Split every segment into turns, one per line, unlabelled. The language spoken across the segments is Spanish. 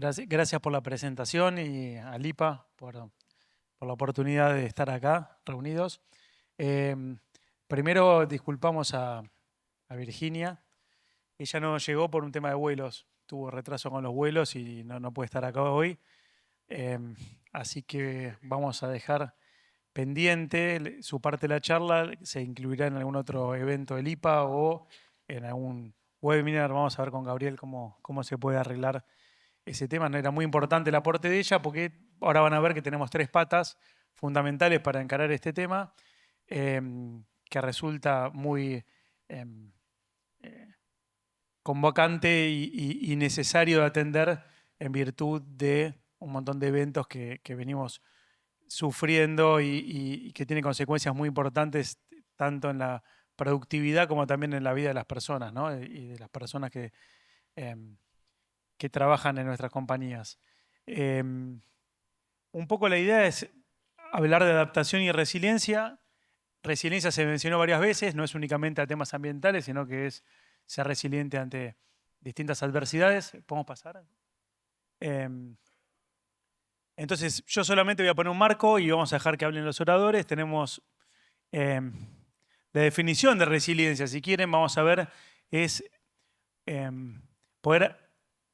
Gracias por la presentación y a Lipa por la oportunidad de estar acá reunidos. Primero disculpamos a Virginia. Ella no llegó por un tema de vuelos, tuvo retraso con los vuelos y no puede estar acá hoy. Así que vamos a dejar pendiente su parte de la charla, se incluirá en algún otro evento del IPA o en algún webinar. Vamos a ver con Gabriel cómo se puede arreglar ese tema. No era muy importante el aporte de ella porque ahora van a ver que tenemos tres patas fundamentales para encarar este tema, que resulta muy convocante y necesario de atender en virtud de un montón de eventos que venimos sufriendo y que tienen consecuencias muy importantes tanto en la productividad como también en la vida de las personas, ¿no? Y de las personas que trabajan en nuestras compañías. Un poco la idea es hablar de adaptación y resiliencia. Resiliencia se mencionó varias veces, no es únicamente a temas ambientales, sino que es ser resiliente ante distintas adversidades. ¿Podemos pasar? Entonces, yo solamente voy a poner un marco y vamos a dejar que hablen los oradores. Tenemos la definición de resiliencia, si quieren, vamos a ver, es poder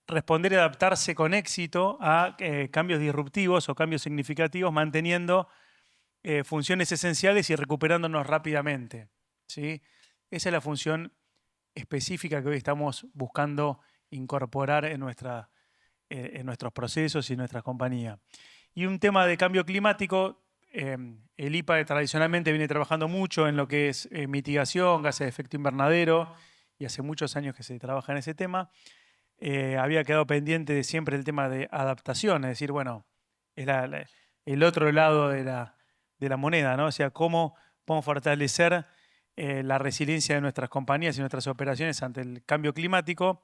responder y adaptarse con éxito a cambios disruptivos o cambios significativos, manteniendo funciones esenciales y recuperándonos rápidamente, ¿sí? Esa es la función específica que hoy estamos buscando incorporar en nuestros procesos y en nuestra compañía. Y un tema de cambio climático, el IPA tradicionalmente viene trabajando mucho en lo que es mitigación, gases de efecto invernadero, y hace muchos años que se trabaja en ese tema. Había quedado pendiente de siempre el tema de adaptación, es decir, bueno, es el otro lado de la moneda, ¿no? O sea, cómo podemos fortalecer la resiliencia de nuestras compañías y nuestras operaciones ante el cambio climático.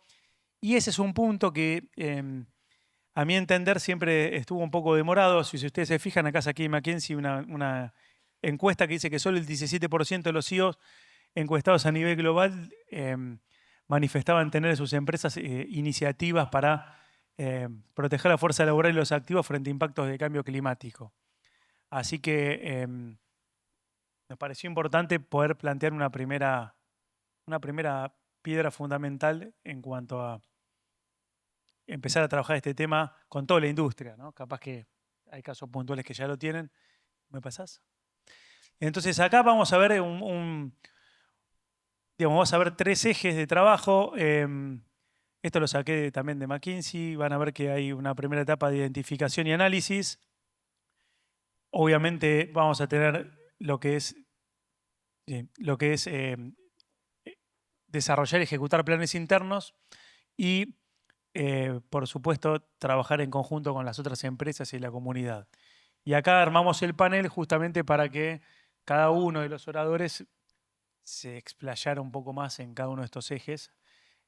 Y ese es un punto que, a mi entender, siempre estuvo un poco demorado. Si ustedes se fijan, acá saqué McKinsey una encuesta que dice que solo el 17% de los CEOs encuestados a nivel global manifestaban tener en sus empresas iniciativas para proteger la fuerza laboral y los activos frente a impactos de cambio climático. Así que nos pareció importante poder plantear una primera piedra fundamental en cuanto a empezar a trabajar este tema con toda la industria, ¿no? Capaz que hay casos puntuales que ya lo tienen. ¿Me pasás? Entonces acá vamos a ver vamos a ver tres ejes de trabajo. Esto lo saqué también de McKinsey. Van a ver que hay una primera etapa de identificación y análisis. Obviamente vamos a tener lo que es desarrollar y ejecutar planes internos y, por supuesto, trabajar en conjunto con las otras empresas y la comunidad. Y acá armamos el panel justamente para que cada uno de los oradores se explayara un poco más en cada uno de estos ejes.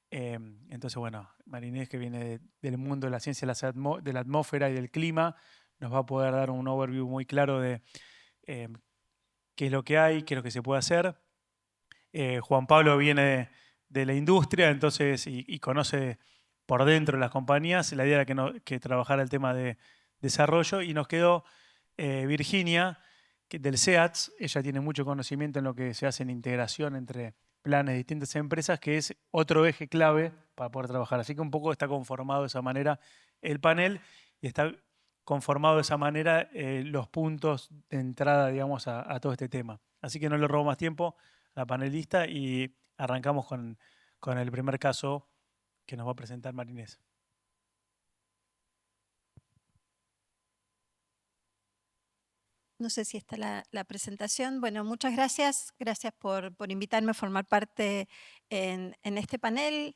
Entonces, bueno, Marinés, que viene del mundo de la ciencia de la atmósfera y del clima, nos va a poder dar un overview muy claro de qué es lo que hay, qué es lo que se puede hacer. Juan Pablo viene de la industria, entonces, y conoce por dentro las compañías. La idea era que trabajara el tema de desarrollo, y nos quedó Virginia, del SEATS. Ella tiene mucho conocimiento en lo que se hace en integración entre planes de distintas empresas, que es otro eje clave para poder trabajar. Así que un poco está conformado de esa manera el panel, y está conformado de esa manera los puntos de entrada, digamos, a todo este tema. Así que no le robo más tiempo a la panelista y arrancamos con el primer caso que nos va a presentar Marinés.
No sé si está la presentación. Bueno, muchas gracias. Gracias por invitarme a formar parte en este panel.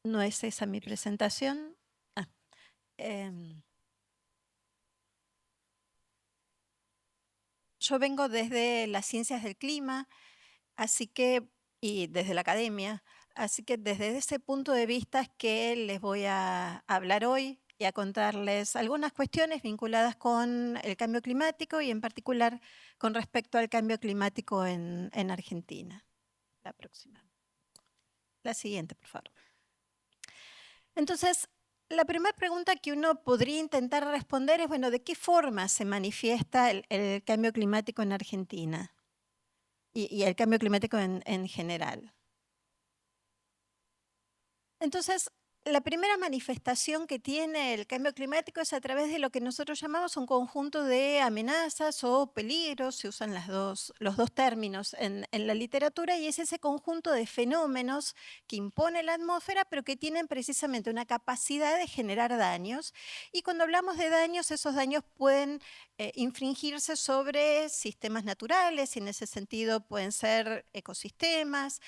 No es esa mi presentación. Yo vengo desde las ciencias del clima, y desde la academia, así que desde ese punto de vista es que les voy a hablar hoy y a contarles algunas cuestiones vinculadas con el cambio climático y en particular con respecto al cambio climático en Argentina. La próxima. La siguiente, por favor. Entonces, La primera pregunta que uno podría intentar responder es, bueno, ¿de qué forma se manifiesta el cambio climático en Argentina? Y el cambio climático en general. Entonces, la primera manifestación que tiene el cambio climático es a través de lo que nosotros llamamos un conjunto de amenazas o peligros, se usan los dos términos en la literatura, y es ese conjunto de fenómenos que impone la atmósfera, pero que tienen precisamente una capacidad de generar daños. Y cuando hablamos de daños, esos daños pueden infringirse sobre sistemas naturales, y en ese sentido pueden ser ecosistemas,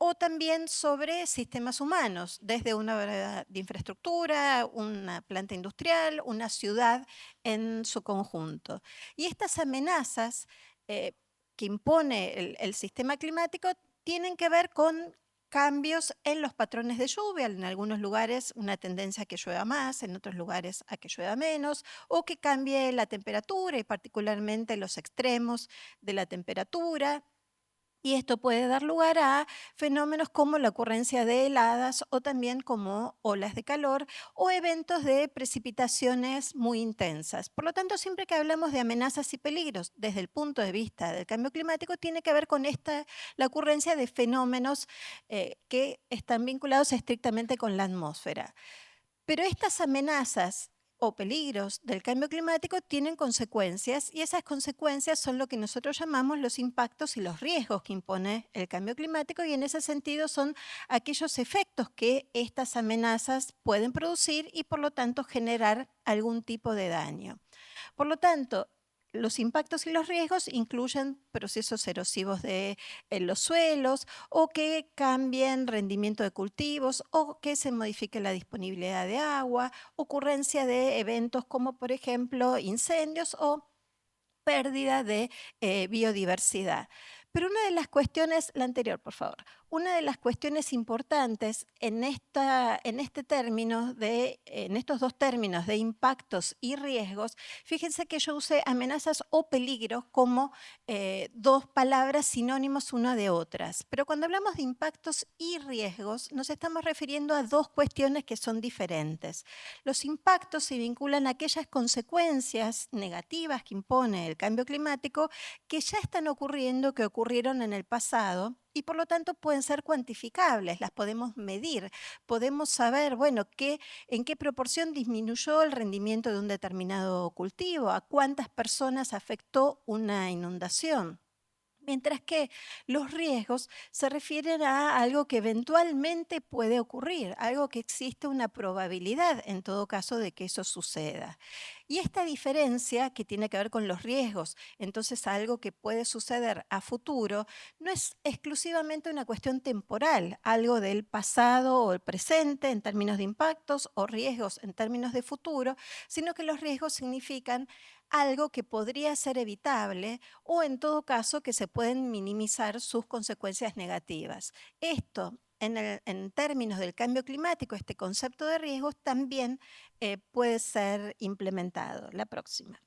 o también sobre sistemas humanos, desde una obra de infraestructura, una planta industrial, una ciudad en su conjunto. Y estas amenazas que impone el sistema climático tienen que ver con cambios en los patrones de lluvia, en algunos lugares una tendencia a que llueva más, en otros lugares a que llueva menos, o que cambie la temperatura y particularmente los extremos de la temperatura. Y esto puede dar lugar a fenómenos como la ocurrencia de heladas o también como olas de calor o eventos de precipitaciones muy intensas. Por lo tanto, siempre que hablamos de amenazas y peligros desde el punto de vista del cambio climático, tiene que ver con la ocurrencia de fenómenos que están vinculados estrictamente con la atmósfera. Pero estas amenazas o peligros del cambio climático tienen consecuencias, y esas consecuencias son lo que nosotros llamamos los impactos y los riesgos que impone el cambio climático, y en ese sentido son aquellos efectos que estas amenazas pueden producir y por lo tanto generar algún tipo de daño. Por lo tanto, los impactos y los riesgos incluyen procesos erosivos de los suelos, o que cambien rendimiento de cultivos, o que se modifique la disponibilidad de agua, ocurrencia de eventos como por ejemplo incendios o pérdida de biodiversidad. Pero una de las cuestiones, la anterior por favor, una de las cuestiones importantes en estos dos términos de impactos y riesgos, fíjense que yo usé amenazas o peligros como dos palabras sinónimos una de otras. Pero cuando hablamos de impactos y riesgos, nos estamos refiriendo a dos cuestiones que son diferentes. Los impactos se vinculan a aquellas consecuencias negativas que impone el cambio climático que ya están ocurriendo, que ocurrieron en el pasado, y por lo tanto pueden ser cuantificables, las podemos medir, podemos saber, bueno, en qué proporción disminuyó el rendimiento de un determinado cultivo, a cuántas personas afectó una inundación. Mientras que los riesgos se refieren a algo que eventualmente puede ocurrir, algo que existe una probabilidad en todo caso de que eso suceda. Y esta diferencia que tiene que ver con los riesgos, entonces algo que puede suceder a futuro, no es exclusivamente una cuestión temporal, algo del pasado o el presente en términos de impactos o riesgos en términos de futuro, sino que los riesgos significan algo que podría ser evitable o en todo caso que se pueden minimizar sus consecuencias negativas. Esto, en términos del cambio climático, este concepto de riesgos también puede ser implementado. La próxima.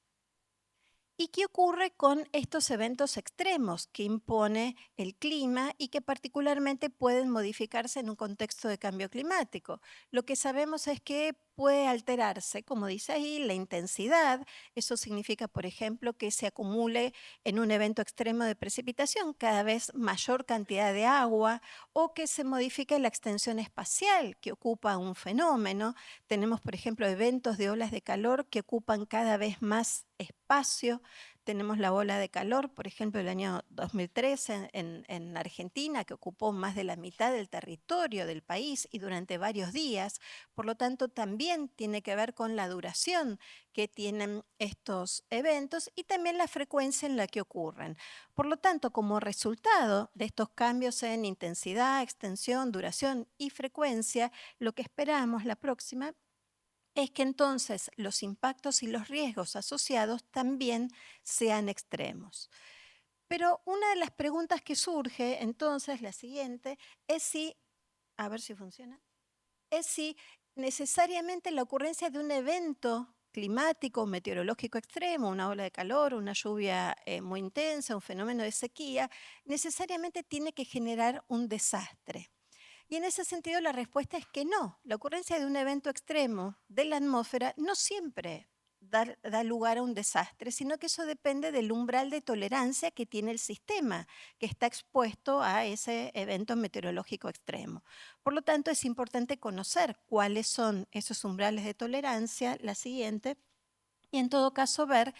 ¿Y qué ocurre con estos eventos extremos que impone el clima y que particularmente pueden modificarse en un contexto de cambio climático? Lo que sabemos es que puede alterarse, como dice ahí, la intensidad. Eso significa, por ejemplo, que se acumule en un evento extremo de precipitación cada vez mayor cantidad de agua, o que se modifique la extensión espacial que ocupa un fenómeno. Tenemos, por ejemplo, eventos de olas de calor que ocupan cada vez más espacio. Tenemos la ola de calor, por ejemplo, el año 2013 en Argentina, que ocupó más de la mitad del territorio del país y durante varios días. Por lo tanto, también tiene que ver con la duración que tienen estos eventos y también la frecuencia en la que ocurren. Por lo tanto, como resultado de estos cambios en intensidad, extensión, duración y frecuencia, lo que esperamos la próxima es que entonces los impactos y los riesgos asociados también sean extremos. Pero una de las preguntas que surge entonces, la siguiente, es si, a ver si funciona, es si necesariamente la ocurrencia de un evento climático, meteorológico extremo, una ola de calor, una lluvia muy intensa, un fenómeno de sequía, necesariamente tiene que generar un desastre. Y en ese sentido la respuesta es que no. La ocurrencia de un evento extremo de la atmósfera no siempre da lugar a un desastre, sino que eso depende del umbral de tolerancia que tiene el sistema que está expuesto a ese evento meteorológico extremo. Por lo tanto, es importante conocer cuáles son esos umbrales de tolerancia, la siguiente, y en todo caso ver,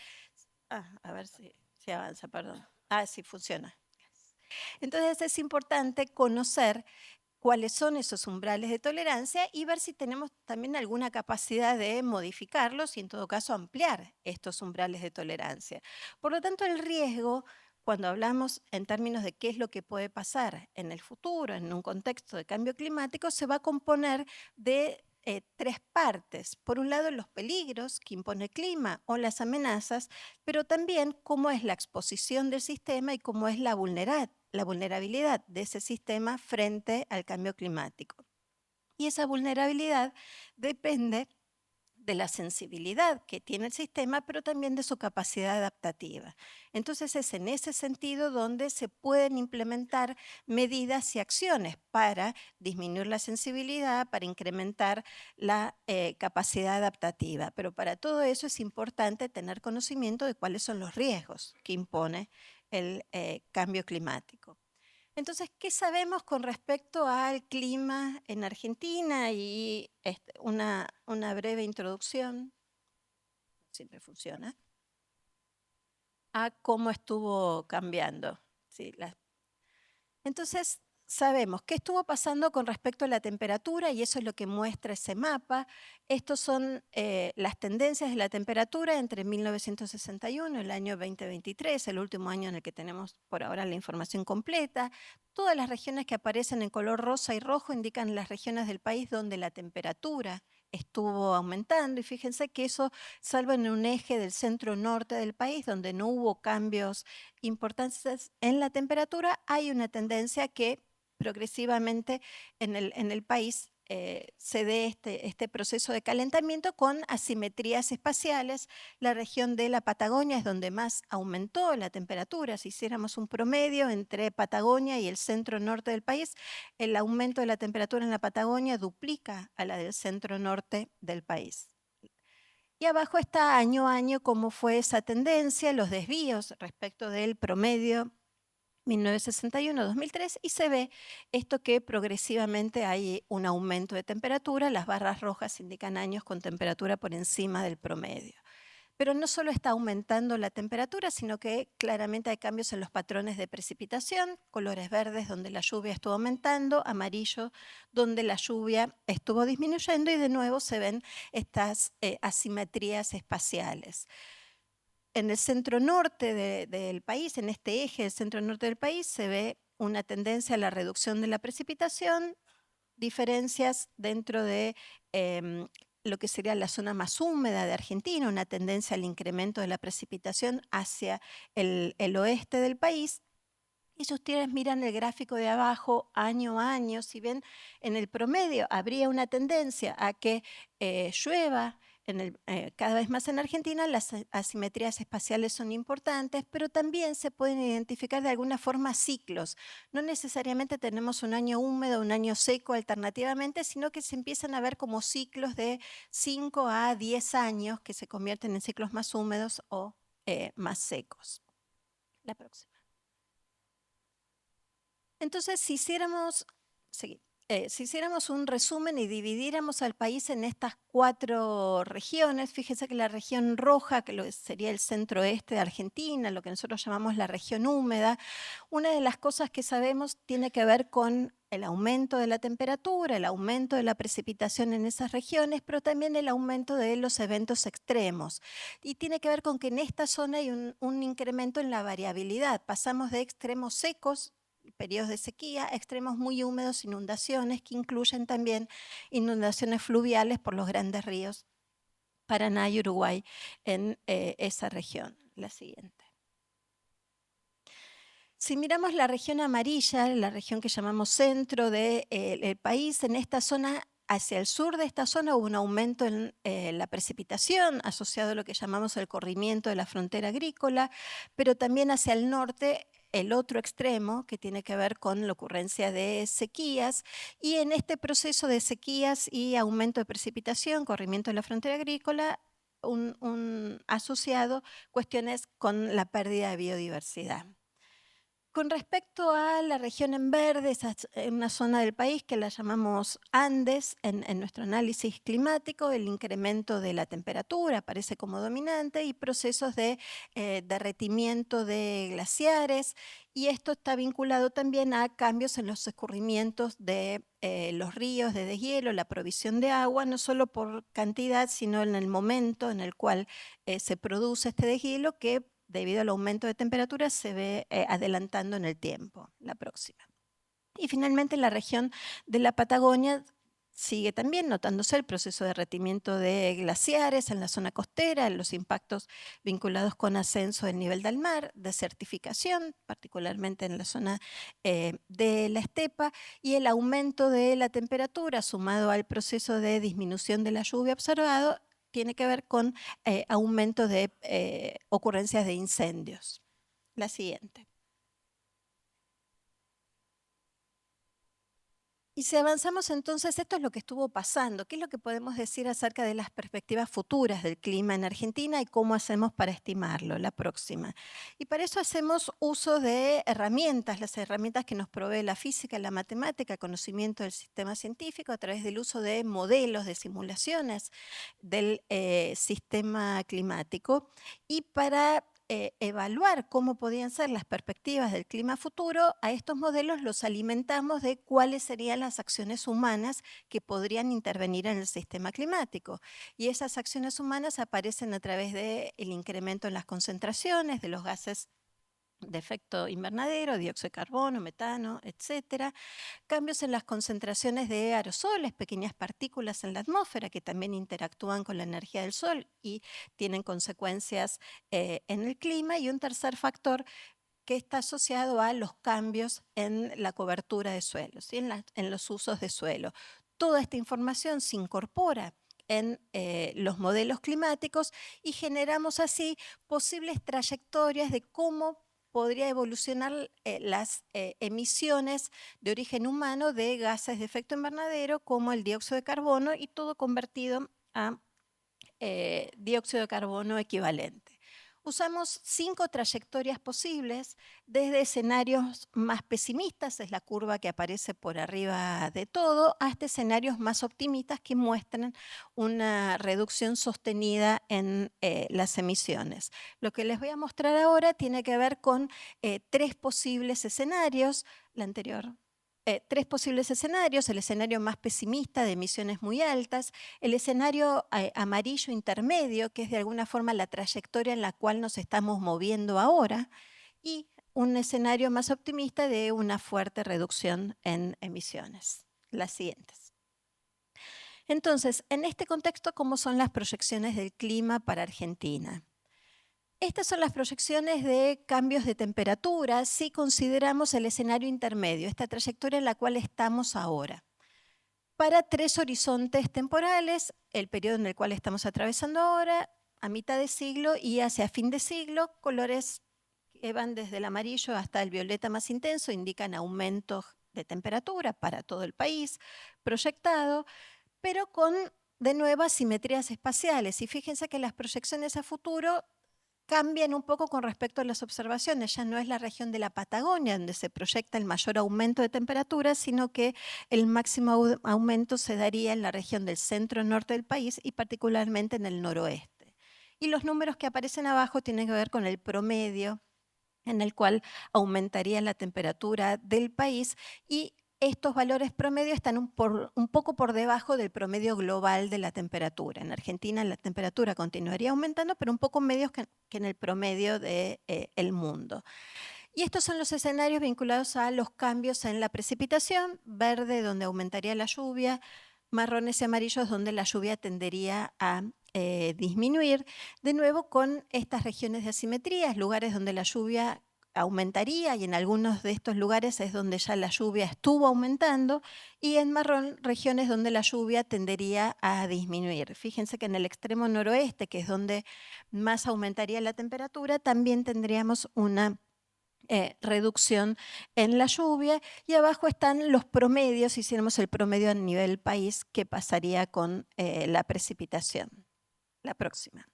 a ver si avanza, perdón. Sí funciona. Entonces es importante conocer cuáles son esos umbrales de tolerancia y ver si tenemos también alguna capacidad de modificarlos y en todo caso ampliar estos umbrales de tolerancia. Por lo tanto, el riesgo, cuando hablamos en términos de qué es lo que puede pasar en el futuro, en un contexto de cambio climático, se va a componer de tres partes. Por un lado, los peligros que impone el clima o las amenazas, pero también cómo es la exposición del sistema y cómo es la vulnerabilidad de ese sistema frente al cambio climático. Y esa vulnerabilidad depende de la sensibilidad que tiene el sistema, pero también de su capacidad adaptativa. Entonces es en ese sentido donde se pueden implementar medidas y acciones para disminuir la sensibilidad, para incrementar la capacidad adaptativa. Pero para todo eso es importante tener conocimiento de cuáles son los riesgos que impone el cambio climático. Entonces, ¿qué sabemos con respecto al clima en Argentina? Y una breve introducción, siempre funciona, a cómo estuvo cambiando. Sí, entonces, sabemos qué estuvo pasando con respecto a la temperatura y eso es lo que muestra ese mapa. Estos son las tendencias de la temperatura entre 1961 y el año 2023, el último año en el que tenemos por ahora la información completa. Todas las regiones que aparecen en color rosa y rojo indican las regiones del país donde la temperatura estuvo aumentando y fíjense que eso, salvo en un eje del centro norte del país donde no hubo cambios importantes en la temperatura, hay una tendencia que progresivamente en el país se dé este proceso de calentamiento con asimetrías espaciales. La región de la Patagonia es donde más aumentó la temperatura. Si hiciéramos un promedio entre Patagonia y el centro norte del país, el aumento de la temperatura en la Patagonia duplica a la del centro norte del país. Y abajo está año a año cómo fue esa tendencia, los desvíos respecto del promedio 1961-2003 y se ve esto que progresivamente hay un aumento de temperatura. Las barras rojas indican años con temperatura por encima del promedio. Pero no solo está aumentando la temperatura, sino que claramente hay cambios en los patrones de precipitación, colores verdes donde la lluvia estuvo aumentando, amarillo donde la lluvia estuvo disminuyendo y de nuevo se ven estas asimetrías espaciales. En el centro norte del país, en este eje del centro norte del país, se ve una tendencia a la reducción de la precipitación, diferencias dentro de lo que sería la zona más húmeda de Argentina, una tendencia al incremento de la precipitación hacia el oeste del país. Y si ustedes miran el gráfico de abajo, año a año, si ven en el promedio habría una tendencia a que llueva cada vez más en Argentina. Las asimetrías espaciales son importantes, pero también se pueden identificar de alguna forma ciclos. No necesariamente tenemos un año húmedo, un año seco alternativamente, sino que se empiezan a ver como ciclos de 5 a 10 años que se convierten en ciclos más húmedos o más secos. La próxima. Entonces, si hiciéramos un resumen y dividiéramos al país en estas 4 regiones, fíjense que la región roja, que sería el centro-oeste de Argentina, lo que nosotros llamamos la región húmeda, una de las cosas que sabemos tiene que ver con el aumento de la temperatura, el aumento de la precipitación en esas regiones, pero también el aumento de los eventos extremos. Y tiene que ver con que en esta zona hay un incremento en la variabilidad. Pasamos de extremos secos, periodos de sequía, extremos muy húmedos, inundaciones que incluyen también inundaciones fluviales por los grandes ríos Paraná y Uruguay en esa región. La siguiente. Si miramos la región amarilla, la región que llamamos centro del país, en esta zona, hacia el sur de esta zona hubo un aumento en la precipitación asociado a lo que llamamos el corrimiento de la frontera agrícola, pero también hacia el norte el otro extremo, que tiene que ver con la ocurrencia de sequías, y en este proceso de sequías y aumento de precipitación, corrimiento de la frontera agrícola, asociado cuestiones con la pérdida de biodiversidad. Con respecto a la región en verde, esa es una zona del país que la llamamos Andes en nuestro análisis climático, el incremento de la temperatura aparece como dominante y procesos de derretimiento de glaciares, y esto está vinculado también a cambios en los escurrimientos de los ríos de deshielo, la provisión de agua, no solo por cantidad, sino en el momento en el cual se produce este deshielo, que debido al aumento de temperatura se ve adelantando en el tiempo, la próxima. Y finalmente en la región de la Patagonia sigue también notándose el proceso de derretimiento de glaciares en la zona costera, los impactos vinculados con ascenso del nivel del mar, desertificación, particularmente en la zona de la estepa, y el aumento de la temperatura sumado al proceso de disminución de la lluvia observado tiene que ver con aumento de ocurrencias de incendios. La siguiente. Y si avanzamos entonces, esto es lo que estuvo pasando. ¿Qué es lo que podemos decir acerca de las perspectivas futuras del clima en Argentina y cómo hacemos para estimarlo? La próxima. Y para eso hacemos uso de herramientas, las herramientas que nos provee la física, la matemática, conocimiento del sistema científico a través del uso de modelos, de simulaciones del sistema climático. Y para evaluar cómo podían ser las perspectivas del clima futuro, a estos modelos los alimentamos de cuáles serían las acciones humanas que podrían intervenir en el sistema climático. Y esas acciones humanas aparecen a través del incremento en las concentraciones de los gases de efecto invernadero, dióxido de carbono, metano, etcétera. Cambios en las concentraciones de aerosoles, pequeñas partículas en la atmósfera que también interactúan con la energía del sol y tienen consecuencias en el clima. Y un tercer factor que está asociado a los cambios en la cobertura de suelos, ¿sí? en los usos de suelo. Toda esta información se incorpora en los modelos climáticos y generamos así posibles trayectorias de cómo podría evolucionar las emisiones de origen humano de gases de efecto invernadero como el dióxido de carbono, y todo convertido a dióxido de carbono equivalente. Usamos 5 trayectorias posibles, desde escenarios más pesimistas, es la curva que aparece por arriba de todo, hasta escenarios más optimistas que muestran una reducción sostenida en las emisiones. Lo que les voy a mostrar ahora tiene que ver con 3 posibles escenarios. La anterior. 3 posibles escenarios: el escenario más pesimista de emisiones muy altas, el escenario amarillo intermedio, que es de alguna forma la trayectoria en la cual nos estamos moviendo ahora, y un escenario más optimista de una fuerte reducción en emisiones. Las siguientes. Entonces, en este contexto, ¿cómo son las proyecciones del clima para Argentina? Estas son las proyecciones de cambios de temperatura si consideramos el escenario intermedio, esta trayectoria en la cual estamos ahora, para 3 horizontes temporales: el periodo en el cual estamos atravesando ahora, a mitad de siglo y hacia fin de siglo. Colores que van desde el amarillo hasta el violeta más intenso indican aumentos de temperatura para todo el país proyectado, pero con de nuevo asimetrías espaciales. Y fíjense que las proyecciones a futuro cambian un poco con respecto a las observaciones. Ya no es la región de la Patagonia donde se proyecta el mayor aumento de temperatura, sino que el máximo aumento se daría en la región del centro-norte del país y particularmente en el noroeste. Y los números que aparecen abajo tienen que ver con el promedio en el cual aumentaría la temperatura del país, y estos valores promedio están un poco por debajo del promedio global de la temperatura. En Argentina la temperatura continuaría aumentando, pero un poco menos que en el promedio del mundo. Y estos son los escenarios vinculados a los cambios en la precipitación: verde donde aumentaría la lluvia, marrones y amarillos donde la lluvia tendería a disminuir, de nuevo con estas regiones de asimetrías, lugares donde la lluvia aumentaría, y en algunos de estos lugares es donde ya la lluvia estuvo aumentando, y en marrón regiones donde la lluvia tendería a disminuir. Fíjense que en el extremo noroeste, que es donde más aumentaría la temperatura, también tendríamos una reducción en la lluvia, y abajo están los promedios, si hiciéramos el promedio a nivel país, qué pasaría con la precipitación. La próxima.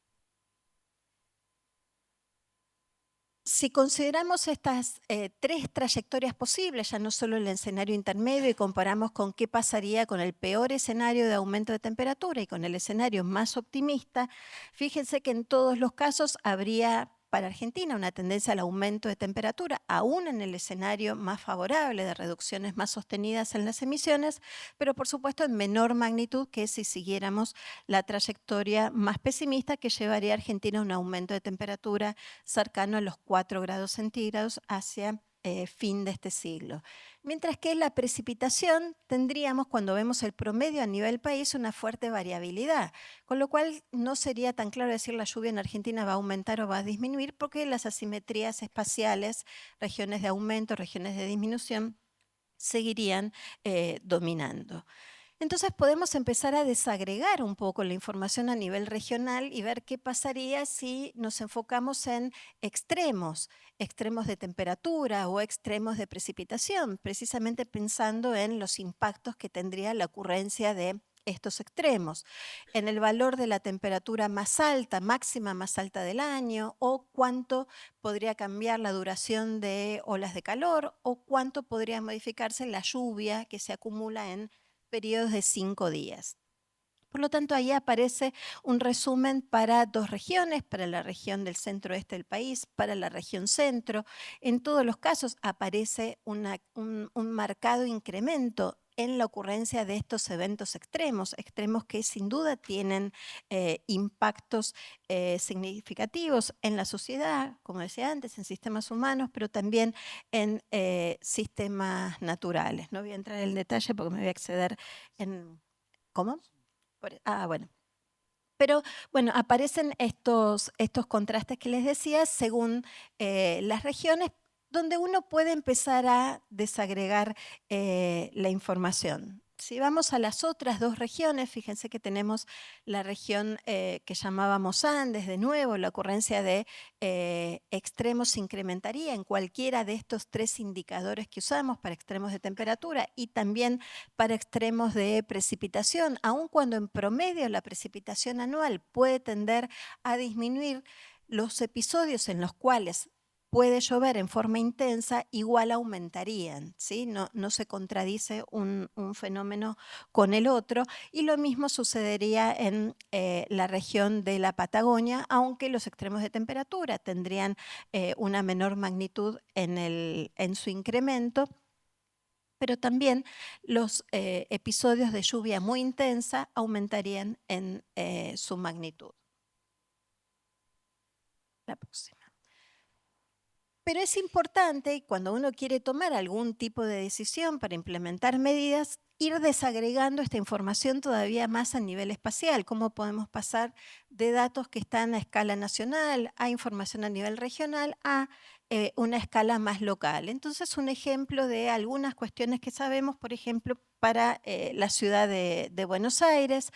Si consideramos estas tres trayectorias posibles, ya no solo el escenario intermedio, y comparamos con qué pasaría con el peor escenario de aumento de temperatura y con el escenario más optimista, fíjense que en todos los casos habría para Argentina una tendencia al aumento de temperatura, aún en el escenario más favorable de reducciones más sostenidas en las emisiones, pero por supuesto en menor magnitud que si siguiéramos la trayectoria más pesimista que llevaría a Argentina a un aumento de temperatura cercano a los 4 grados centígrados hacia fin de este siglo. Mientras que la precipitación tendríamos, cuando vemos el promedio a nivel país, una fuerte variabilidad, con lo cual no sería tan claro decir la lluvia en Argentina va a aumentar o va a disminuir, porque las asimetrías espaciales, regiones de aumento, regiones de disminución, seguirían dominando. Entonces podemos empezar a desagregar un poco la información a nivel regional y ver qué pasaría si nos enfocamos en extremos de temperatura o extremos de precipitación, precisamente pensando en los impactos que tendría la ocurrencia de estos extremos, en el valor de la temperatura más alta, máxima más alta del año, o cuánto podría cambiar la duración de olas de calor, o cuánto podría modificarse la lluvia que se acumula en periodos de 5 días. Por lo tanto, ahí aparece un resumen para dos regiones, para la región del centro-oeste del país, para la región centro. En todos los casos aparece un marcado incremento en la ocurrencia de estos eventos extremos que sin duda tienen impactos significativos en la sociedad, como decía antes, en sistemas humanos, pero también en sistemas naturales. No voy a entrar en el detalle porque me voy a exceder en... ¿Cómo? Bueno. Pero bueno, aparecen estos contrastes que les decía según las regiones, donde uno puede empezar a desagregar la información. Si vamos a las otras dos regiones, fíjense que tenemos la región que llamábamos Andes, de nuevo, la ocurrencia de extremos se incrementaría en cualquiera de estos tres indicadores que usamos para extremos de temperatura y también para extremos de precipitación, aun cuando en promedio la precipitación anual puede tender a disminuir, los episodios en los cuales puede llover en forma intensa igual aumentarían, ¿sí? No se contradice un fenómeno con el otro, y lo mismo sucedería en la región de la Patagonia, aunque los extremos de temperatura tendrían una menor magnitud en su incremento, pero también los episodios de lluvia muy intensa aumentarían en su magnitud. La próxima. Pero es importante, cuando uno quiere tomar algún tipo de decisión para implementar medidas, ir desagregando esta información todavía más a nivel espacial. Cómo podemos pasar de datos que están a escala nacional a información a nivel regional a una escala más local. Entonces, un ejemplo de algunas cuestiones que sabemos, por ejemplo, para la ciudad de Buenos Aires,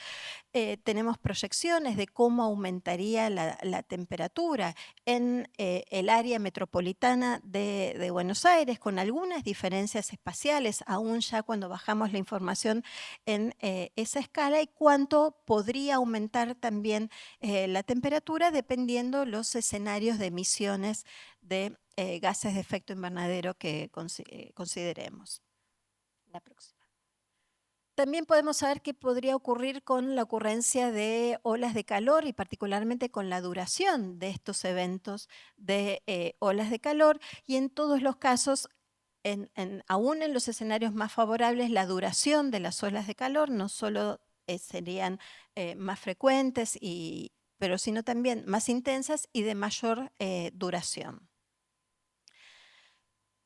tenemos proyecciones de cómo aumentaría la temperatura en el área metropolitana de Buenos Aires, con algunas diferencias espaciales, aún ya cuando bajamos la información en esa escala, y cuánto podría aumentar también la temperatura dependiendo los escenarios de emisiones de gases de efecto invernadero que consideremos. La próxima. También podemos saber qué podría ocurrir con la ocurrencia de olas de calor y particularmente con la duración de estos eventos de olas de calor, y en todos los casos, aún en los escenarios más favorables, la duración de las olas de calor no solo serían más frecuentes, pero sino también más intensas y de mayor duración.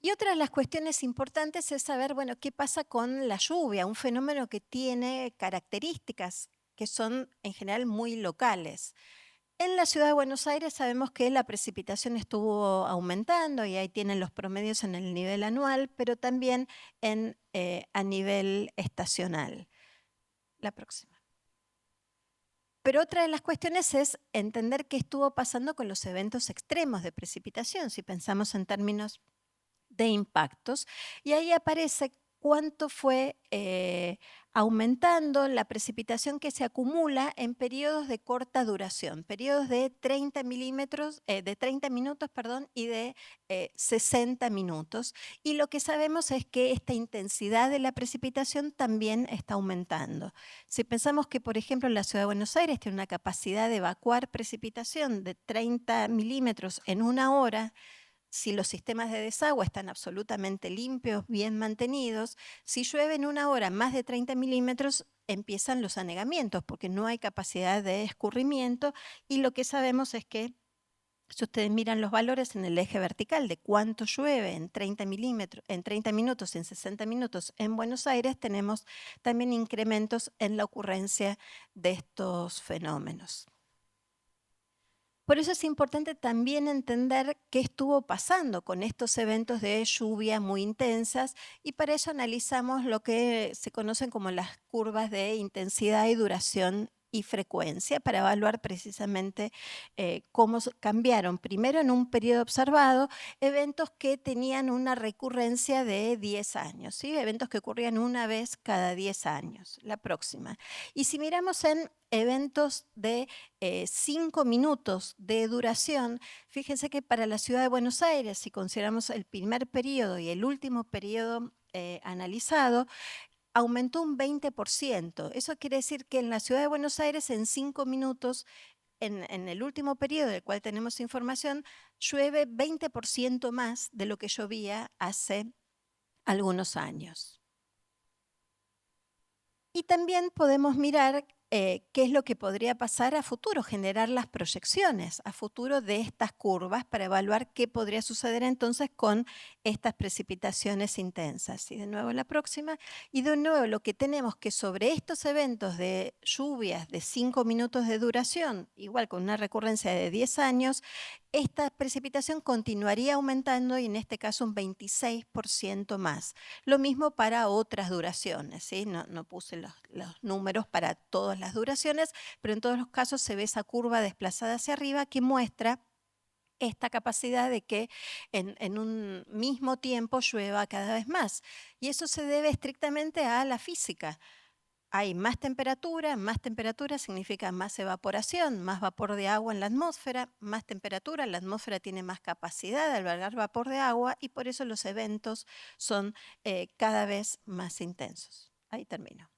Y otra de las cuestiones importantes es saber, bueno, qué pasa con la lluvia, un fenómeno que tiene características que son en general muy locales. En la ciudad de Buenos Aires sabemos que la precipitación estuvo aumentando y ahí tienen los promedios en el nivel anual, pero también a nivel estacional. La próxima. Pero otra de las cuestiones es entender qué estuvo pasando con los eventos extremos de precipitación. Si pensamos en términos de impactos, y ahí aparece cuánto fue aumentando la precipitación que se acumula en periodos de corta duración, periodos de 30 milímetros, de 30 minutos, perdón, y de 60 minutos. Y lo que sabemos es que esta intensidad de la precipitación también está aumentando. Si pensamos que, por ejemplo, la Ciudad de Buenos Aires tiene una capacidad de evacuar precipitación de 30 milímetros en una hora, si los sistemas de desagüe están absolutamente limpios, bien mantenidos, si llueve en una hora más de 30 milímetros, empiezan los anegamientos porque no hay capacidad de escurrimiento, y lo que sabemos es que si ustedes miran los valores en el eje vertical de cuánto llueve en 30 milímetros, en 30 minutos y en 60 minutos en Buenos Aires, tenemos también incrementos en la ocurrencia de estos fenómenos. Por eso es importante también entender qué estuvo pasando con estos eventos de lluvia muy intensas, y para eso analizamos lo que se conocen como las curvas de intensidad y duración y frecuencia, para evaluar precisamente cómo cambiaron primero en un periodo observado eventos que tenían una recurrencia de 10 años, ¿sí? Eventos que ocurrían una vez cada 10 años, la próxima. Y si miramos en eventos de 5 minutos de duración, fíjense que para la Ciudad de Buenos Aires, si consideramos el primer periodo y el último periodo analizado, aumentó un 20%. Eso quiere decir que en la Ciudad de Buenos Aires, en 5 minutos, en el último periodo del cual tenemos información, llueve 20% más de lo que llovía hace algunos años. Y también podemos mirar qué es lo que podría pasar a futuro, generar las proyecciones a futuro de estas curvas para evaluar qué podría suceder entonces con estas precipitaciones intensas. Y de nuevo la próxima. Y de nuevo lo que tenemos que sobre estos eventos de lluvias de 5 minutos de duración, igual con una recurrencia de 10 años, esta precipitación continuaría aumentando y en este caso un 26% más. Lo mismo para otras duraciones, ¿sí? No puse los números para todas las duraciones, pero en todos los casos se ve esa curva desplazada hacia arriba que muestra esta capacidad de que en un mismo tiempo llueva cada vez más. Y eso se debe estrictamente a la física. Hay más temperatura significa más evaporación, más vapor de agua en la atmósfera, la atmósfera tiene más capacidad de albergar vapor de agua y por eso los eventos son cada vez más intensos. Ahí termino.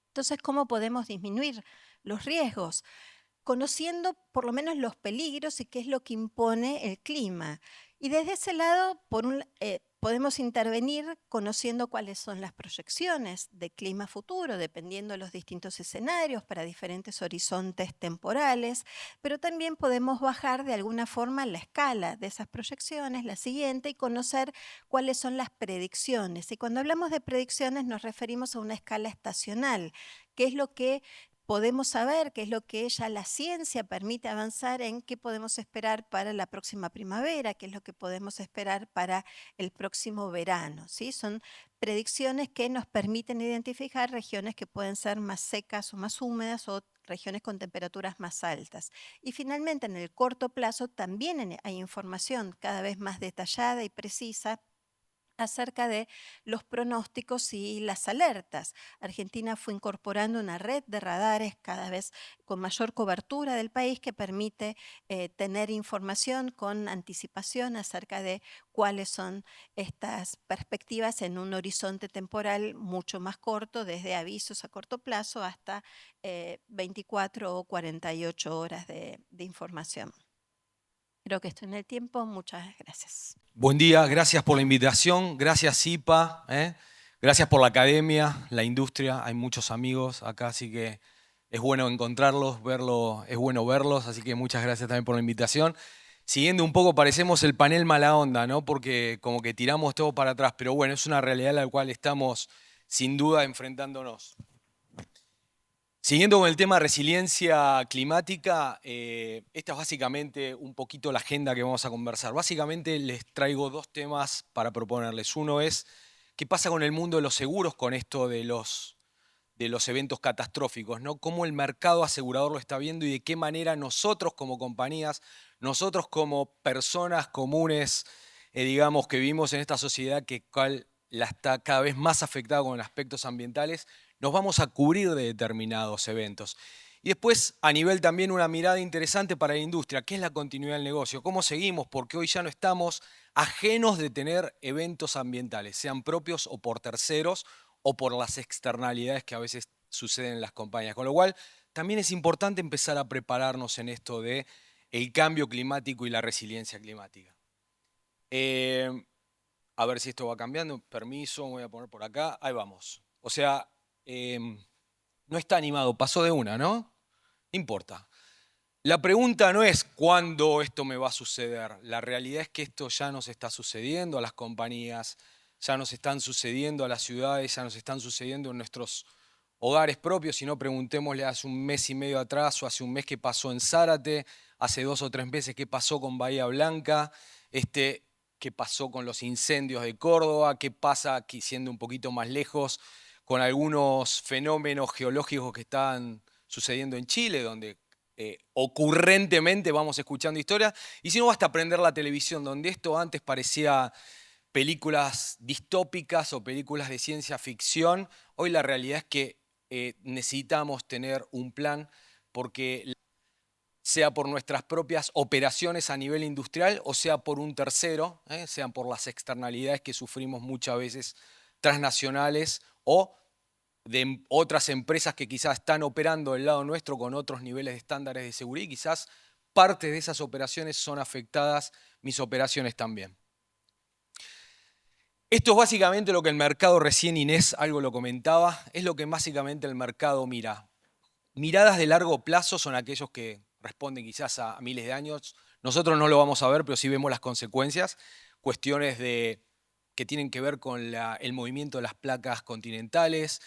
Entonces, ¿cómo podemos disminuir los riesgos? Conociendo por lo menos los peligros y qué es lo que impone el clima. Y desde ese lado, podemos intervenir conociendo cuáles son las proyecciones de clima futuro, dependiendo de los distintos escenarios para diferentes horizontes temporales, pero también podemos bajar de alguna forma la escala de esas proyecciones, la siguiente, y conocer cuáles son las predicciones. Y cuando hablamos de predicciones nos referimos a una escala estacional, que es lo que podemos saber, qué es lo que ya la ciencia permite avanzar en qué podemos esperar para la próxima primavera, qué es lo que podemos esperar para el próximo verano, ¿sí? Son predicciones que nos permiten identificar regiones que pueden ser más secas o más húmedas o regiones con temperaturas más altas. Y finalmente, en el corto plazo también hay información cada vez más detallada y precisa acerca de los pronósticos y las alertas. Argentina fue incorporando una red de radares cada vez con mayor cobertura del país que permite tener información con anticipación acerca de cuáles son estas perspectivas en un horizonte temporal mucho más corto, desde avisos a corto plazo hasta 24 o 48 horas de información. Creo que estoy en el tiempo. Muchas gracias.
Buen día, gracias por la invitación, gracias CIPA, gracias por la academia, la industria, hay muchos amigos acá, así que es bueno encontrarlos, es bueno verlos, así que muchas gracias también por la invitación. Siguiendo un poco, parecemos el panel mala onda, ¿no? Porque como que tiramos todo para atrás, pero bueno, es una realidad a la cual estamos sin duda enfrentándonos. Siguiendo con el tema resiliencia climática, esta es básicamente un poquito la agenda que vamos a conversar. Básicamente les traigo dos temas para proponerles. Uno es, ¿qué pasa con el mundo de los seguros con esto de los eventos catastróficos, ¿no? Cómo el mercado asegurador lo está viendo y de qué manera nosotros como compañías, nosotros como personas comunes digamos, que vivimos en esta sociedad que la está cada vez más afectada con aspectos ambientales, nos vamos a cubrir de determinados eventos. Y después, a nivel también una mirada interesante para la industria, ¿qué es la continuidad del negocio? ¿Cómo seguimos? Porque hoy ya no estamos ajenos de tener eventos ambientales, sean propios o por terceros, o por las externalidades que a veces suceden en las compañías. Con lo cual, también es importante empezar a prepararnos en esto de el cambio climático y la resiliencia climática. A ver si esto va cambiando. Permiso, me voy a poner por acá. Ahí vamos. O sea, no está animado, pasó de una, ¿no? No importa. La pregunta no es cuándo esto me va a suceder. La realidad es que esto ya nos está sucediendo a las compañías, ya nos están sucediendo a las ciudades, ya nos están sucediendo en nuestros hogares propios. Si no, preguntémosle hace un mes y medio atrás o hace un mes qué pasó en Zárate, hace 2 o 3 meses qué pasó con Bahía Blanca, qué pasó con los incendios de Córdoba, qué pasa, aquí siendo un poquito más lejos, con algunos fenómenos geológicos que están sucediendo en Chile, donde ocurrentemente vamos escuchando historias. Y si no, basta prender la televisión, donde esto antes parecía películas distópicas o películas de ciencia ficción, hoy la realidad es que necesitamos tener un plan, porque sea por nuestras propias operaciones a nivel industrial o sea por un tercero, sean por las externalidades que sufrimos muchas veces transnacionales o de otras empresas que quizás están operando del lado nuestro con otros niveles de estándares de seguridad y quizás parte de esas operaciones son afectadas, mis operaciones también. Esto es básicamente lo que el mercado, recién Inés algo lo comentaba, es lo que básicamente el mercado mira. Miradas de largo plazo son aquellos que responden quizás a miles de años. Nosotros no lo vamos a ver, pero sí vemos las consecuencias. Cuestiones que tienen que ver con el movimiento de las placas continentales,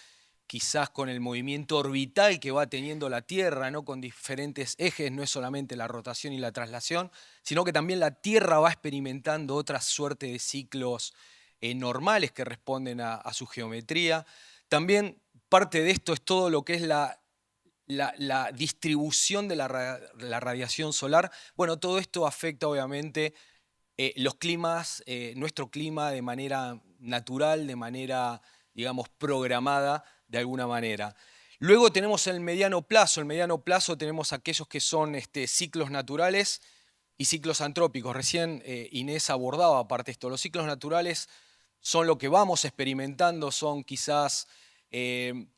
quizás con el movimiento orbital que va teniendo la Tierra, ¿no? Con diferentes ejes, no es solamente la rotación y la traslación, sino que también la Tierra va experimentando otra suerte de ciclos normales que responden a su geometría. También parte de esto es todo lo que es la distribución de la radiación solar. Bueno, todo esto afecta obviamente los climas, nuestro clima de manera natural, de manera, digamos, programada de alguna manera. Luego tenemos el mediano plazo. El mediano plazo tenemos aquellos que son ciclos naturales y ciclos antrópicos. Recién Inés abordaba aparte esto. Los ciclos naturales son lo que vamos experimentando, son quizás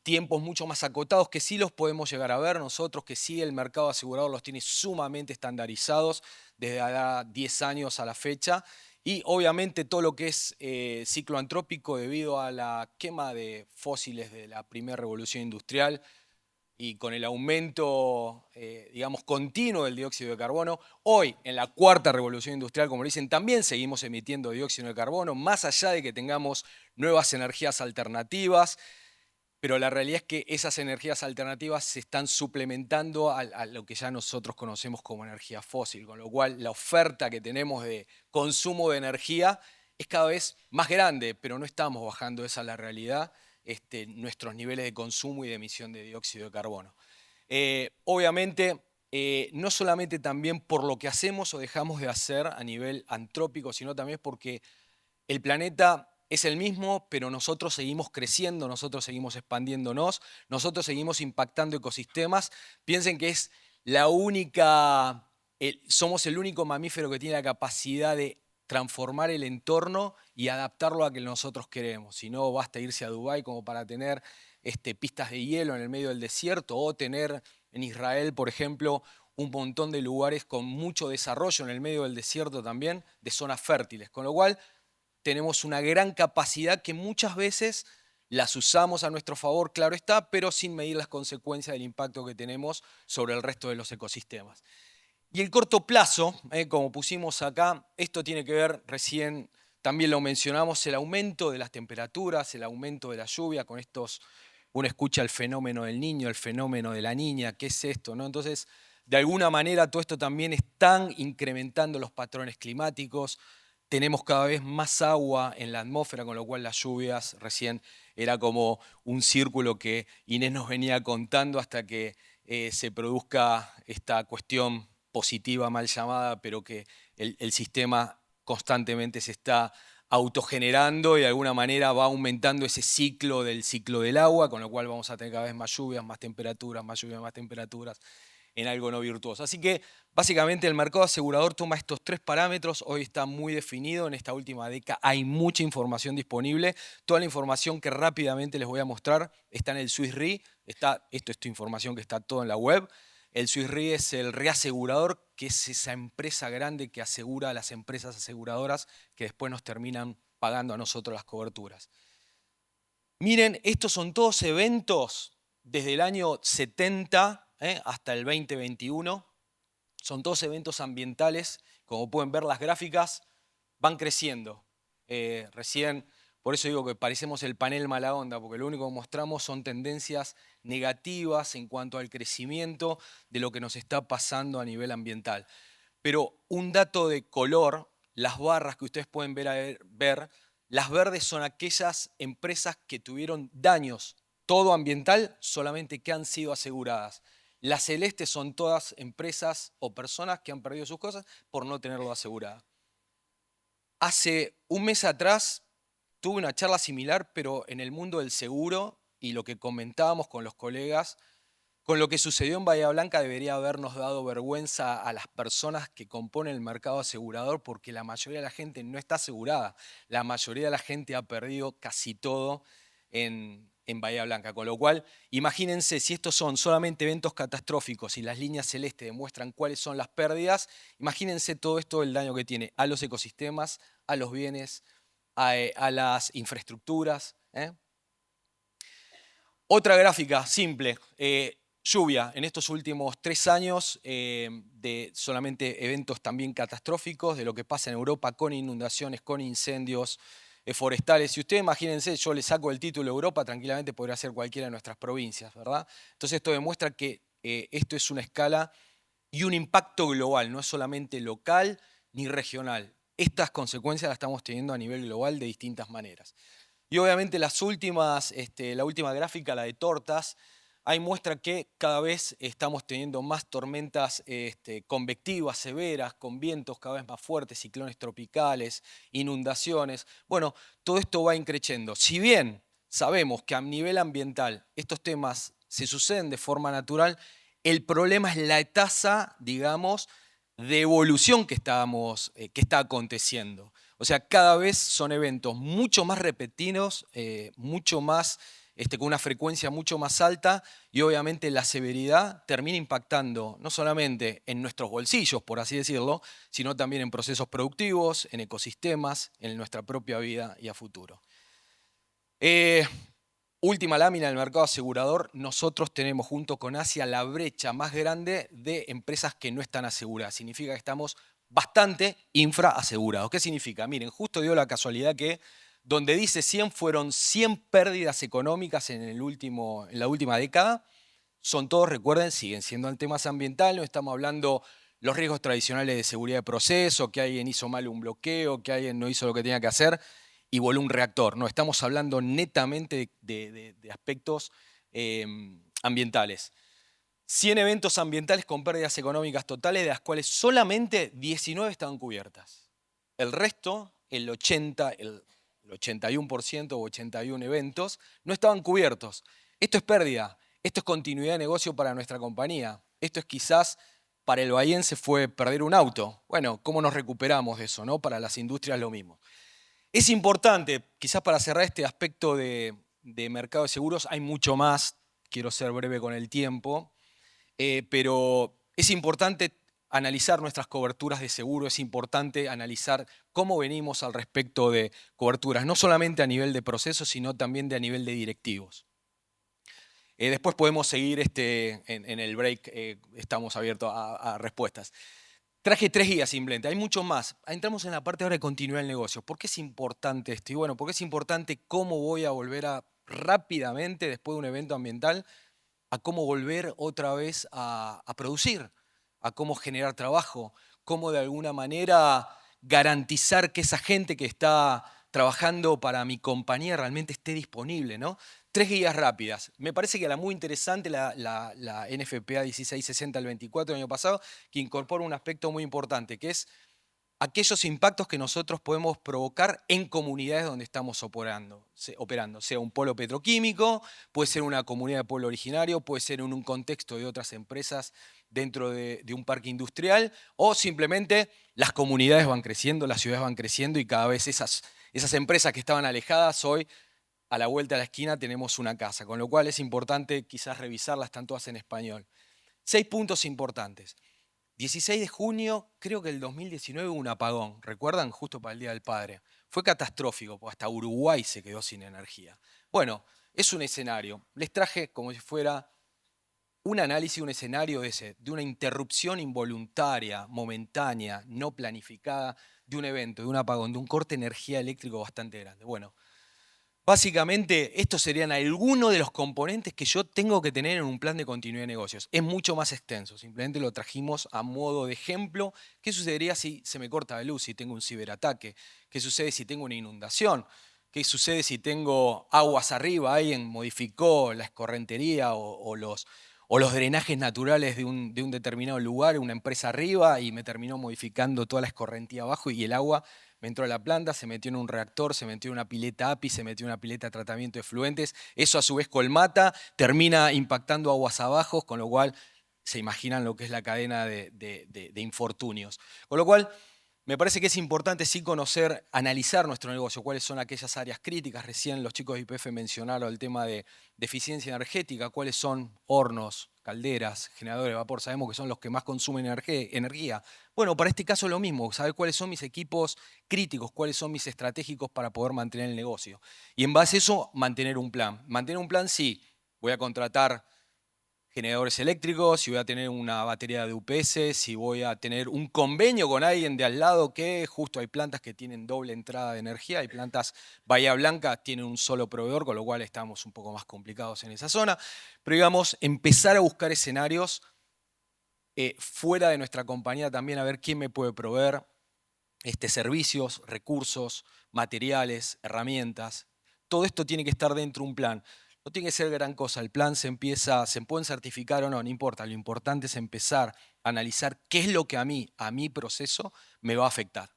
tiempos mucho más acotados que sí los podemos llegar a ver nosotros, que sí el mercado asegurador los tiene sumamente estandarizados desde hace 10 años a la fecha. Y obviamente todo lo que es ciclo antrópico debido a la quema de fósiles de la primera revolución industrial y con el aumento, digamos, continuo del dióxido de carbono. Hoy, en la cuarta revolución industrial, como dicen, también seguimos emitiendo dióxido de carbono, más allá de que tengamos nuevas energías alternativas, pero la realidad es que esas energías alternativas se están suplementando a lo que ya nosotros conocemos como energía fósil, con lo cual la oferta que tenemos de consumo de energía es cada vez más grande, pero no estamos bajando, esa es la realidad, nuestros niveles de consumo y de emisión de dióxido de carbono. Obviamente, no solamente también por lo que hacemos o dejamos de hacer a nivel antrópico, sino también porque el planeta es el mismo, pero nosotros seguimos creciendo, nosotros seguimos expandiéndonos, nosotros seguimos impactando ecosistemas. Piensen que es somos el único mamífero que tiene la capacidad de transformar el entorno y adaptarlo a que nosotros queremos. Si no, basta irse a Dubái como para tener pistas de hielo en el medio del desierto o tener en Israel, por ejemplo, un montón de lugares con mucho desarrollo en el medio del desierto también, de zonas fértiles. Con lo cual, tenemos una gran capacidad que muchas veces las usamos a nuestro favor, claro está, pero sin medir las consecuencias del impacto que tenemos sobre el resto de los ecosistemas. Y el corto plazo, como pusimos acá, esto tiene que ver, recién también lo mencionamos, el aumento de las temperaturas, el aumento de la lluvia, con estos, uno escucha el fenómeno del niño, el fenómeno de la niña, ¿qué es esto? ¿No? Entonces, de alguna manera todo esto también están incrementando los patrones climáticos. Tenemos cada vez más agua en la atmósfera, con lo cual las lluvias, recién era como un círculo que Inés nos venía contando hasta que se produzca esta cuestión positiva mal llamada, pero que el sistema constantemente se está autogenerando y de alguna manera va aumentando ese ciclo del agua, con lo cual vamos a tener cada vez más lluvias, más temperaturas, más lluvias, más temperaturas, en algo no virtuoso. Así que básicamente el mercado asegurador toma estos 3 parámetros, hoy está muy definido, en esta última década hay mucha información disponible, toda la información que rápidamente les voy a mostrar está en el Swiss Re, esto es tu información que está todo en la web. El Swiss Re es el reasegurador, que es esa empresa grande que asegura a las empresas aseguradoras que después nos terminan pagando a nosotros las coberturas. Miren, estos son todos eventos desde el año 70 hasta el 2021. Son todos eventos ambientales. Como pueden ver, las gráficas van creciendo. Recién, por eso digo que parecemos el panel mala onda, porque lo único que mostramos son tendencias negativas en cuanto al crecimiento de lo que nos está pasando a nivel ambiental. Pero un dato de color, las barras que ustedes pueden ver, las verdes son aquellas empresas que tuvieron daños, todo ambiental, solamente que han sido aseguradas. Las celestes son todas empresas o personas que han perdido sus cosas por no tenerlo asegurado. Hace un mes atrás tuve una charla similar, pero en el mundo del seguro, y lo que comentábamos con los colegas, con lo que sucedió en Bahía Blanca debería habernos dado vergüenza a las personas que componen el mercado asegurador, porque la mayoría de la gente no está asegurada. La mayoría de la gente ha perdido casi todo en Bahía Blanca. Con lo cual, imagínense si estos son solamente eventos catastróficos y las líneas celestes demuestran cuáles son las pérdidas, imagínense todo esto, el daño que tiene a los ecosistemas, a los bienes, a las infraestructuras. Otra gráfica simple. Lluvia en estos últimos 3 años, de solamente eventos también catastróficos, de lo que pasa en Europa con inundaciones, con incendios forestales. Si ustedes imagínense, yo le saco el título Europa, tranquilamente podría ser cualquiera de nuestras provincias, ¿verdad? Entonces esto demuestra que esto es una escala y un impacto global, no es solamente local ni regional. Estas consecuencias las estamos teniendo a nivel global de distintas maneras. Y obviamente la última gráfica, la de tortas, ahí muestra que cada vez estamos teniendo más tormentas convectivas, severas, con vientos cada vez más fuertes, ciclones tropicales, inundaciones. Bueno, todo esto va increciendo. Si bien sabemos que a nivel ambiental estos temas se suceden de forma natural, el problema es la tasa, digamos, de evolución que está aconteciendo. O sea, cada vez son eventos mucho más repetidos, mucho más con una frecuencia mucho más alta, y obviamente la severidad termina impactando no solamente en nuestros bolsillos, por así decirlo, sino también en procesos productivos, en ecosistemas, en nuestra propia vida y a futuro. Última lámina del mercado asegurador, nosotros tenemos junto con Asia la brecha más grande de empresas que no están aseguradas. Significa que estamos bastante infraasegurados. ¿Qué significa? Miren, justo dio la casualidad que donde dice 100 fueron 100 pérdidas económicas en la última década. Son todos, recuerden, siguen siendo en temas ambientales, no estamos hablando los riesgos tradicionales de seguridad de proceso, que alguien hizo mal un bloqueo, que alguien no hizo lo que tenía que hacer y voló un reactor. No, estamos hablando netamente de aspectos ambientales. 100 eventos ambientales con pérdidas económicas totales, de las cuales solamente 19 estaban cubiertas. El resto, el 81% o 81 eventos, no estaban cubiertos. Esto es pérdida, esto es continuidad de negocio para nuestra compañía. Esto es quizás, para el bahiense fue perder un auto. Bueno, ¿cómo nos recuperamos de eso, no? Para las industrias lo mismo. Es importante, quizás para cerrar este aspecto de mercado de seguros, hay mucho más, quiero ser breve con el tiempo, pero es importante analizar nuestras coberturas de seguro, es importante analizar cómo venimos al respecto de coberturas, no solamente a nivel de procesos, sino también a nivel de directivos. Después podemos seguir en el break, estamos abiertos a respuestas. Traje 3 guías simplemente, hay mucho más. Entramos en la parte ahora de continuidad del negocio. ¿Por qué es importante esto? Y bueno, porque es importante cómo voy a volver rápidamente, después de un evento ambiental, a cómo volver otra vez a producir, a cómo generar trabajo, cómo de alguna manera garantizar que esa gente que está trabajando para mi compañía realmente esté disponible, ¿no? 3 guías rápidas. Me parece que la muy interesante, la NFPA 1660 del 24 del año pasado, que incorpora un aspecto muy importante, que es aquellos impactos que nosotros podemos provocar en comunidades donde estamos operando. Sea un polo petroquímico, puede ser una comunidad de pueblo originario, puede ser en un contexto de otras empresas dentro de un parque industrial, o simplemente las comunidades van creciendo, las ciudades van creciendo y cada vez esas empresas que estaban alejadas hoy, a la vuelta de la esquina tenemos una casa, con lo cual es importante quizás revisarlas, están todas en español. 6 puntos importantes. 16 de junio, creo que el 2019 hubo un apagón, ¿recuerdan? Justo para el Día del Padre. Fue catastrófico, porque hasta Uruguay se quedó sin energía. Bueno, es un escenario. Les traje como si fuera un análisis, un escenario de una interrupción involuntaria, momentánea, no planificada, de un evento, de un apagón, de un corte de energía eléctrico bastante grande. Bueno, básicamente, estos serían algunos de los componentes que yo tengo que tener en un plan de continuidad de negocios. Es mucho más extenso, simplemente lo trajimos a modo de ejemplo. ¿Qué sucedería si se me corta la luz, si tengo un ciberataque? ¿Qué sucede si tengo una inundación? ¿Qué sucede si tengo aguas arriba? Alguien modificó la escorrentería o los drenajes naturales de un determinado lugar, una empresa arriba, y me terminó modificando toda la escorrentía abajo y el agua me entró a la planta, se metió en un reactor, se metió en una pileta API, se metió en una pileta de tratamiento de efluentes. Eso a su vez colmata, termina impactando aguas abajo, con lo cual se imaginan lo que es la cadena de infortunios. Con lo cual, me parece que es importante sí conocer, analizar nuestro negocio, cuáles son aquellas áreas críticas. Recién los chicos de YPF mencionaron el tema de eficiencia energética, cuáles son hornos, calderas, generadores de vapor. Sabemos que son los que más consumen energía. Bueno, para este caso es lo mismo, saber cuáles son mis equipos críticos, cuáles son mis estratégicos para poder mantener el negocio. Y en base a eso, mantener un plan. Mantener un plan, sí, voy a contratar generadores eléctricos, si voy a tener una batería de UPS, si voy a tener un convenio con alguien de al lado, que justo hay plantas que tienen doble entrada de energía, hay plantas Bahía Blanca tienen un solo proveedor, con lo cual estamos un poco más complicados en esa zona. Pero digamos, empezar a buscar escenarios fuera de nuestra compañía también, a ver quién me puede proveer servicios, recursos, materiales, herramientas. Todo esto tiene que estar dentro de un plan. No tiene que ser gran cosa, el plan se pueden certificar o no, no importa. Lo importante es empezar a analizar qué es lo que a mi proceso, me va a afectar.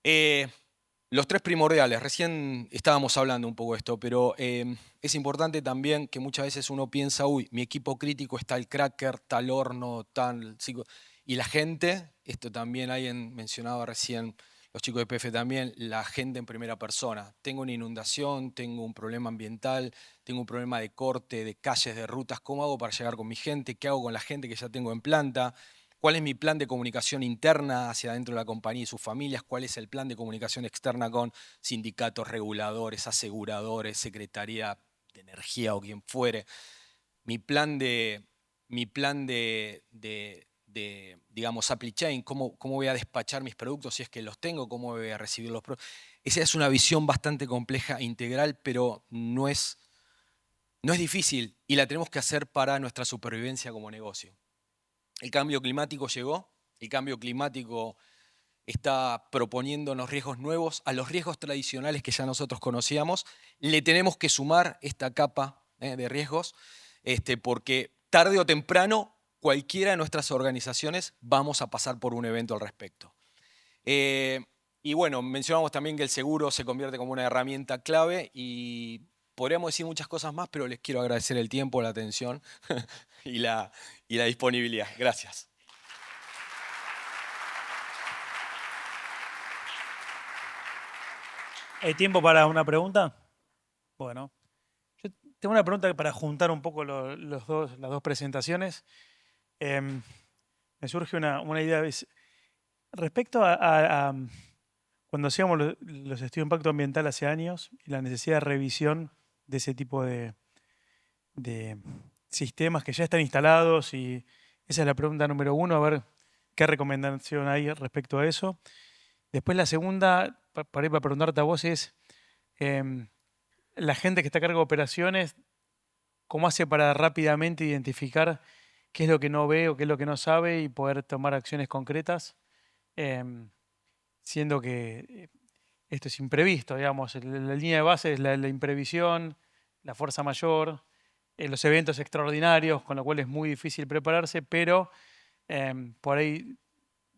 Los 3 primordiales, recién estábamos hablando un poco de esto, pero es importante también que muchas veces uno piensa, uy, mi equipo crítico está el cracker, tal horno, tal... Y la gente, esto también alguien mencionaba recién, los chicos de PF también, la gente en primera persona. Tengo una inundación, tengo un problema ambiental, tengo un problema de corte, de calles, de rutas. ¿Cómo hago para llegar con mi gente? ¿Qué hago con la gente que ya tengo en planta? ¿Cuál es mi plan de comunicación interna hacia adentro de la compañía y sus familias? ¿Cuál es el plan de comunicación externa con sindicatos, reguladores, aseguradores, Secretaría de Energía o quien fuere? Mi plan de digamos, supply chain, cómo voy a despachar mis productos si es que los tengo, cómo voy a recibir los productos. Esa es una visión bastante compleja, integral, pero no es difícil y la tenemos que hacer para nuestra supervivencia como negocio. El cambio climático llegó, el cambio climático está proponiéndonos riesgos nuevos a los riesgos tradicionales que ya nosotros conocíamos. Le tenemos que sumar esta capa de riesgos porque tarde o temprano cualquiera de nuestras organizaciones vamos a pasar por un evento al respecto. Y bueno, mencionamos también que el seguro se convierte como una herramienta clave y podríamos decir muchas cosas más, pero les quiero agradecer el tiempo, la atención y la disponibilidad. Gracias.
¿Hay tiempo para una pregunta? Bueno, yo tengo una pregunta para juntar un poco las dos presentaciones. Me surge una idea. Respecto a cuando hacíamos los estudios de impacto ambiental hace años y la necesidad de revisión de ese tipo de sistemas que ya están instalados, y esa es la pregunta número 1, a ver qué recomendación hay respecto a eso. Después la segunda, para preguntarte a vos, es la gente que está a cargo de operaciones, ¿cómo hace para rápidamente identificar qué es lo que no ve o qué es lo que no sabe y poder tomar acciones concretas? Siendo que esto es imprevisto, digamos, la línea de base es la imprevisión, la fuerza mayor, los eventos extraordinarios, con lo cual es muy difícil prepararse, pero por ahí,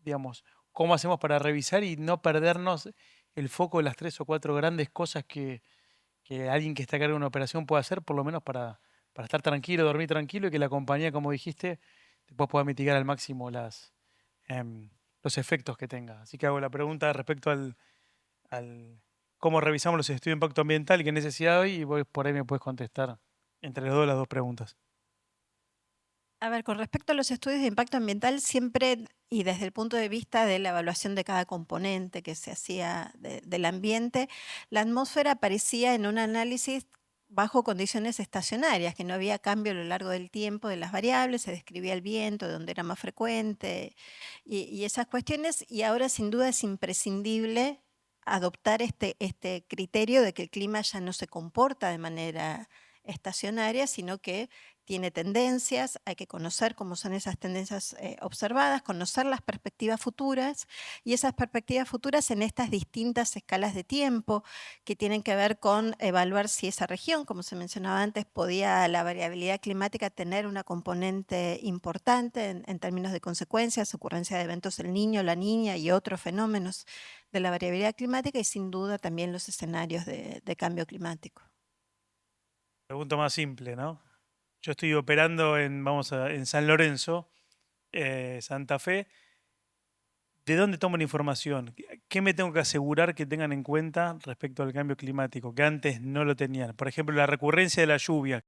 digamos, cómo hacemos para revisar y no perdernos el foco de las 3 o 4 grandes cosas que alguien que está a cargo de una operación puede hacer, por lo menos para estar tranquilo, dormir tranquilo y que la compañía, como dijiste, después pueda mitigar al máximo los efectos que tenga. Así que hago la pregunta respecto al cómo revisamos los estudios de impacto ambiental y qué necesidad hay, y vos por ahí me puedes contestar entre los dos las dos preguntas.
A ver, con respecto a los estudios de impacto ambiental, siempre y desde el punto de vista de la evaluación de cada componente que se hacía del ambiente, la atmósfera aparecía en un análisis bajo condiciones estacionarias, que no había cambio a lo largo del tiempo de las variables, se describía el viento, de dónde era más frecuente y esas cuestiones, y ahora sin duda es imprescindible adoptar este criterio de que el clima ya no se comporta de manera estacionaria, sino que tiene tendencias, hay que conocer cómo son esas tendencias observadas, conocer las perspectivas futuras y esas perspectivas futuras en estas distintas escalas de tiempo que tienen que ver con evaluar si esa región, como se mencionaba antes, podía la variabilidad climática tener una componente importante en términos de consecuencias, ocurrencia de eventos el Niño, la Niña y otros fenómenos de la variabilidad climática y sin duda también los escenarios de cambio climático.
Pregunta más simple, ¿no? Yo estoy operando en San Lorenzo, Santa Fe. ¿De dónde tomo la información? ¿Qué me tengo que asegurar que tengan en cuenta respecto al cambio climático, que antes no lo tenían? Por ejemplo, la recurrencia de la lluvia.